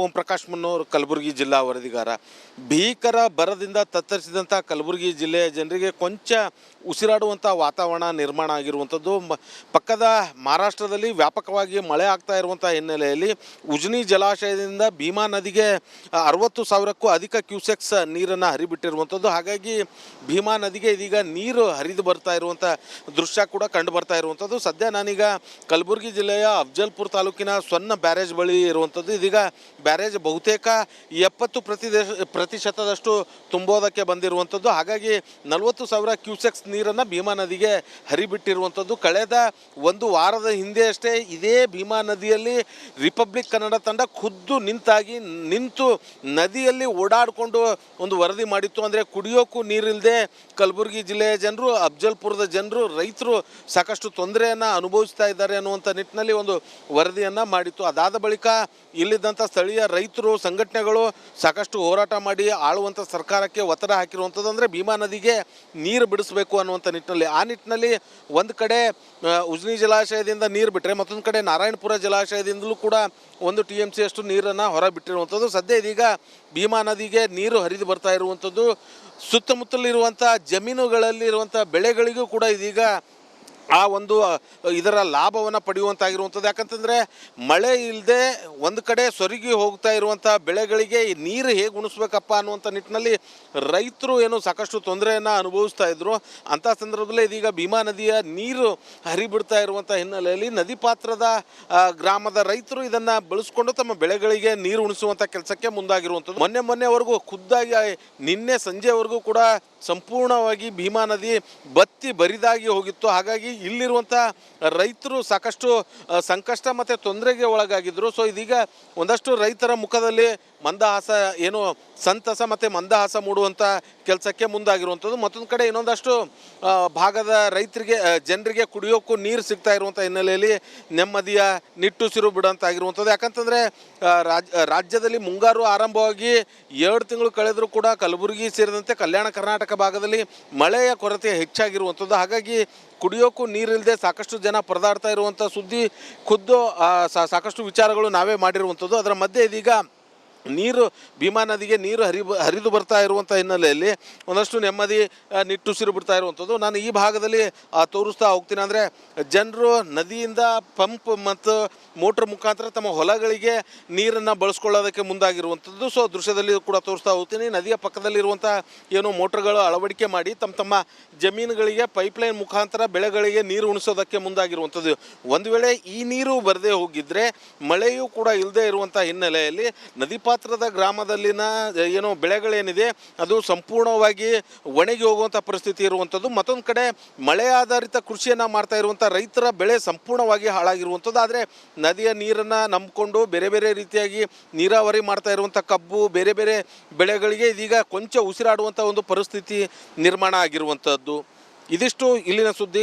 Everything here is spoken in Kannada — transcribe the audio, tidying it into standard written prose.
ಓಂ ಪ್ರಕಾಶ್ ಮುನ್ನೂರ್, ಕಲಬುರಗಿ ಜಿಲ್ಲಾ ವರದಿಗಾರ. ಭೀಕರ ಬರದಿಂದ ತತ್ತರಿಸಿದಂಥ ಕಲಬುರಗಿ ಜಿಲ್ಲೆಯ ಜನರಿಗೆ ಕೊಂಚ ಉಸಿರಾಡುವಂಥ ವಾತಾವರಣ ನಿರ್ಮಾಣ ಆಗಿರುವಂಥದ್ದು. ಪಕ್ಕದ ಮಹಾರಾಷ್ಟ್ರದಲ್ಲಿ ವ್ಯಾಪಕವಾಗಿ ಮಳೆ ಆಗ್ತಾ ಇರುವಂಥ ಹಿನ್ನೆಲೆಯಲ್ಲಿ ಉಜನಿ ಜಲಾಶಯದಿಂದ ಭೀಮಾ ನದಿಗೆ 60,000ಕ್ಕೂ ಅಧಿಕ ಕ್ಯೂಸೆಕ್ಸ್ ನೀರನ್ನು ಹರಿಬಿಟ್ಟಿರುವಂಥದ್ದು. ಹಾಗಾಗಿ ಭೀಮಾ ನದಿಗೆ ಇದೀಗ ನೀರು ಹರಿದು ಬರ್ತಾ ಇರುವಂಥ ದೃಶ್ಯ ಕೂಡ ಕಂಡು ಬರ್ತಾ ಇರುವಂಥದ್ದು. ಸದ್ಯ ನಾನೀಗ ಕಲಬುರಗಿ ಜಿಲ್ಲೆಯ ಅಫಜಲ್ಪುರ ತಾಲೂಕಿನ ಸೊನ್ನ ಬ್ಯಾರೇಜ್ ಬಳಿ ಇರುವಂಥದ್ದು. ಇದೀಗ ಬ್ಯಾರೇಜ್ ಬಹುತೇಕ 70% ತುಂಬೋದಕ್ಕೆ ಬಂದಿರುವಂಥದ್ದು. ಹಾಗಾಗಿ 40,000 ಕ್ಯೂಸೆಕ್ಸ್ ನೀರನ್ನು ಭೀಮಾ ನದಿಗೆ ಹರಿಬಿಟ್ಟಿರುವಂಥದ್ದು. ಕಳೆದ ಒಂದು ವಾರದ ಹಿಂದೆ ಅಷ್ಟೇ ಇದೇ ಭೀಮಾ ನದಿಯಲ್ಲಿ ರಿಪಬ್ಲಿಕ್ ಕನ್ನಡ ತಂಡ ಖುದ್ದು ನಿಂತು ನದಿಯಲ್ಲಿ ಓಡಾಡಿಕೊಂಡು ಒಂದು ವರದಿ ಮಾಡಿತ್ತು. ಅಂದರೆ ಕುಡಿಯೋಕ್ಕೂ ನೀರಿಲ್ಲದೆ ಕಲಬುರಗಿ ಜಿಲ್ಲೆಯ ಜನರು, ಅಫಜಲ್ಪುರದ ಜನರು, ರೈತರು ಸಾಕಷ್ಟು ತೊಂದರೆಯನ್ನು ಅನುಭವಿಸ್ತಾ ಇದ್ದಾರೆ ಅನ್ನುವಂಥ ನಿಟ್ಟಿನಲ್ಲಿ ಒಂದು ವರದಿಯನ್ನು ಮಾಡಿತ್ತು. ಅದಾದ ಬಳಿಕ ಇಲ್ಲಿದ್ದಂಥ ಸ್ಥಳೀಯ ರೈತರು, ಸಂಘಟನೆಗಳು ಸಾಕಷ್ಟು ಹೋರಾಟ ಮಾಡಿ ಆಳುವಂಥ ಸರ್ಕಾರಕ್ಕೆ ಒತ್ತಡ ಹಾಕಿರುವಂಥದ್ದು. ಅಂದರೆ ಭೀಮಾ ನದಿಗೆ ನೀರು ಬಿಡಿಸಬೇಕು ಅನ್ನುವಂಥ ನಿಟ್ಟಿನಲ್ಲಿ. ಆ ನಿಟ್ಟಿನಲ್ಲಿ ಒಂದು ಕಡೆ ಉಜನಿ ಜಲಾಶಯದಿಂದ ನೀರು ಬಿಟ್ಟರೆ ಮತ್ತೊಂದು ಕಡೆ ನಾರಾಯಣಪುರ ಜಲಾಶಯದಿಂದಲೂ ಕೂಡ 1 TMC ಅಷ್ಟು ನೀರನ್ನು ಹೊರ ಬಿಟ್ಟಿರುವಂಥದ್ದು. ಸದ್ಯ ಇದೀಗ ಭೀಮಾ ನದಿಗೆ ನೀರು ಹರಿದು ಬರ್ತಾ ಇರುವಂಥದ್ದು. ಸುತ್ತಮುತ್ತಲಿರುವಂಥ ಜಮೀನುಗಳಲ್ಲಿರುವಂಥ ಬೆಳೆಗಳಿಗೂ ಕೂಡ ಇದೀಗ ಆ ಒಂದು ಇದರ ಲಾಭವನ್ನು ಪಡೆಯುವಂತಾಗಿರುವಂಥದ್ದು. ಯಾಕಂತಂದರೆ ಮಳೆ ಇಲ್ಲದೆ ಒಂದು ಕಡೆ ಸೊರಗಿ ಹೋಗ್ತಾ ಇರುವಂಥ ಬೆಳೆಗಳಿಗೆ ನೀರು ಹೇಗೆ ಉಣಿಸ್ಬೇಕಪ್ಪ ಅನ್ನುವಂಥ ನಿಟ್ಟಿನಲ್ಲಿ ರೈತರು ಏನು ಸಾಕಷ್ಟು ತೊಂದರೆಯನ್ನು ಅನುಭವಿಸ್ತಾ ಇದ್ದರು. ಅಂಥ ಸಂದರ್ಭದಲ್ಲಿ ಇದೀಗ ಭೀಮಾ ನದಿಯ ನೀರು ಹರಿಬಿಡ್ತಾ ಇರುವಂಥ ಹಿನ್ನೆಲೆಯಲ್ಲಿ ನದಿ ಪಾತ್ರದ ಗ್ರಾಮದ ರೈತರು ಇದನ್ನು ಬಳಸ್ಕೊಂಡು ತಮ್ಮ ಬೆಳೆಗಳಿಗೆ ನೀರು ಉಣಿಸುವಂಥ ಕೆಲಸಕ್ಕೆ ಮುಂದಾಗಿರುವಂಥದ್ದು. ಮೊನ್ನೆವರೆಗೂ ಖುದ್ದಾಗಿ ನಿನ್ನೆ ಸಂಜೆವರೆಗೂ ಕೂಡ ಸಂಪೂರ್ಣವಾಗಿ ಭೀಮಾ ನದಿ ಬತ್ತಿ ಬರಿದಾಗಿ ಹೋಗಿತ್ತು. ಹಾಗಾಗಿ ಇಲ್ಲಿರುವಂಥ ರೈತರು ಸಾಕಷ್ಟು ಸಂಕಷ್ಟ ಮತ್ತು ತೊಂದರೆಗೆ ಒಳಗಾಗಿದ್ದರು. ಸೊ ಇದೀಗ ಒಂದಷ್ಟು ರೈತರ ಮುಖದಲ್ಲಿ ಮಂದಹಾಸ, ಏನು ಸಂತಸ ಮತ್ತು ಮಂದಹಾಸ ಮೂಡುವಂಥ ಕೆಲಸಕ್ಕೆ ಮುಂದಾಗಿರುವಂಥದ್ದು. ಮತ್ತೊಂದು ಕಡೆ ಇನ್ನೊಂದಷ್ಟು ಭಾಗದ ಜನರಿಗೆ ಕುಡಿಯೋಕ್ಕೂ ನೀರು ಸಿಗ್ತಾ ಇರುವಂಥ ಹಿನ್ನೆಲೆಯಲ್ಲಿ ನೆಮ್ಮದಿಯ ನಿಟ್ಟುಸಿರು ಬಿಡುವಂತಾಗಿರುವಂಥದ್ದು. ಯಾಕಂತಂದರೆ ರಾಜ್ಯದಲ್ಲಿ ಮುಂಗಾರು ಆರಂಭವಾಗಿ 2 ತಿಂಗಳು ಕಳೆದರೂ ಕೂಡ ಕಲಬುರಗಿ ಸೇರಿದಂತೆ ಕಲ್ಯಾಣ ಕರ್ನಾಟಕ ಭಾಗದಲ್ಲಿ ಮಳೆಯ ಕೊರತೆ ಹೆಚ್ಚಾಗಿರುವಂಥದ್ದು. ಹಾಗಾಗಿ ಕುಡಿಯೋಕ್ಕೂ ನೀರಿಲ್ಲದೆ ಸಾಕಷ್ಟು ಜನ ಪರದಾಡ್ತಾ ಇರುವಂಥ ಸುದ್ದಿ ಖುದ್ದು ಸಾಕಷ್ಟು ವಿಚಾರಗಳು ನಾವೇ ಮಾಡಿರುವಂಥದ್ದು. ಅದರ ಮಧ್ಯೆ ಇದೀಗ ಭೀಮಾ ನದಿಗೆ ನೀರು ಹರಿದು ಬರ್ತಾ ಇರುವಂಥ ಹಿನ್ನೆಲೆಯಲ್ಲಿ ಒಂದಷ್ಟು ನೆಮ್ಮದಿ ನಿಟ್ಟುಸಿರು ಬಿಡ್ತಾ ಇರುವಂಥದ್ದು. ನಾನು ಈ ಭಾಗದಲ್ಲಿ ತೋರಿಸ್ತಾ ಹೋಗ್ತೀನಿ. ಅಂದರೆ ಜನರು ನದಿಯಿಂದ ಪಂಪ್ ಮತ್ತು ಮೋಟ್ರ್ ಮುಖಾಂತರ ತಮ್ಮ ಹೊಲಗಳಿಗೆ ನೀರನ್ನು ಬಳಸ್ಕೊಳ್ಳೋದಕ್ಕೆ ಮುಂದಾಗಿರುವಂಥದ್ದು. ಸೊ ದೃಶ್ಯದಲ್ಲಿ ಕೂಡ ತೋರಿಸ್ತಾ ಹೋಗ್ತೀನಿ. ನದಿಯ ಪಕ್ಕದಲ್ಲಿರುವಂಥ ಏನು ಮೋಟ್ರ್ಗಳು ಅಳವಡಿಕೆ ಮಾಡಿ ತಮ್ಮ ಜಮೀನುಗಳಿಗೆ ಪೈಪ್ಲೈನ್ ಮುಖಾಂತರ ಬೆಳೆಗಳಿಗೆ ನೀರು ಉಣಿಸೋದಕ್ಕೆ ಮುಂದಾಗಿರುವಂಥದ್ದು. ಒಂದು ವೇಳೆ ಈ ನೀರು ಬರದೇ ಹೋಗಿದ್ದರೆ, ಮಳೆಯೂ ಕೂಡ ಇಲ್ಲದೆ ಇರುವಂಥ ಹಿನ್ನೆಲೆಯಲ್ಲಿ ನದಿ ಪಾತ್ರದ ಗ್ರಾಮದಲ್ಲಿನ ಏನು ಬೆಳೆಗಳೇನಿದೆ ಅದು ಸಂಪೂರ್ಣವಾಗಿ ಒಣಗಿ ಹೋಗುವಂಥ ಪರಿಸ್ಥಿತಿ ಇರುವಂಥದ್ದು. ಮತ್ತೊಂದು ಕಡೆ ಮಳೆ ಆಧಾರಿತ ಕೃಷಿಯನ್ನು ಮಾಡ್ತಾ ಇರುವಂಥ ರೈತರ ಬೆಳೆ ಸಂಪೂರ್ಣವಾಗಿ ಹಾಳಾಗಿರುವಂಥದ್ದು. ಆದರೆ ನದಿಯ ನೀರನ್ನು ನಂಬಿಕೊಂಡು ಬೇರೆ ರೀತಿಯಾಗಿ ನೀರಾವರಿ ಮಾಡ್ತಾ ಇರುವಂಥ ಕಬ್ಬು, ಬೇರೆ ಬೆಳೆಗಳಿಗೆ ಇದೀಗ ಕೊಂಚ ಉಸಿರಾಡುವಂಥ ಒಂದು ಪರಿಸ್ಥಿತಿ ನಿರ್ಮಾಣ ಆಗಿರುವಂಥದ್ದು. ಇದಿಷ್ಟು ಇಲ್ಲಿನ ಸುದ್ದಿ.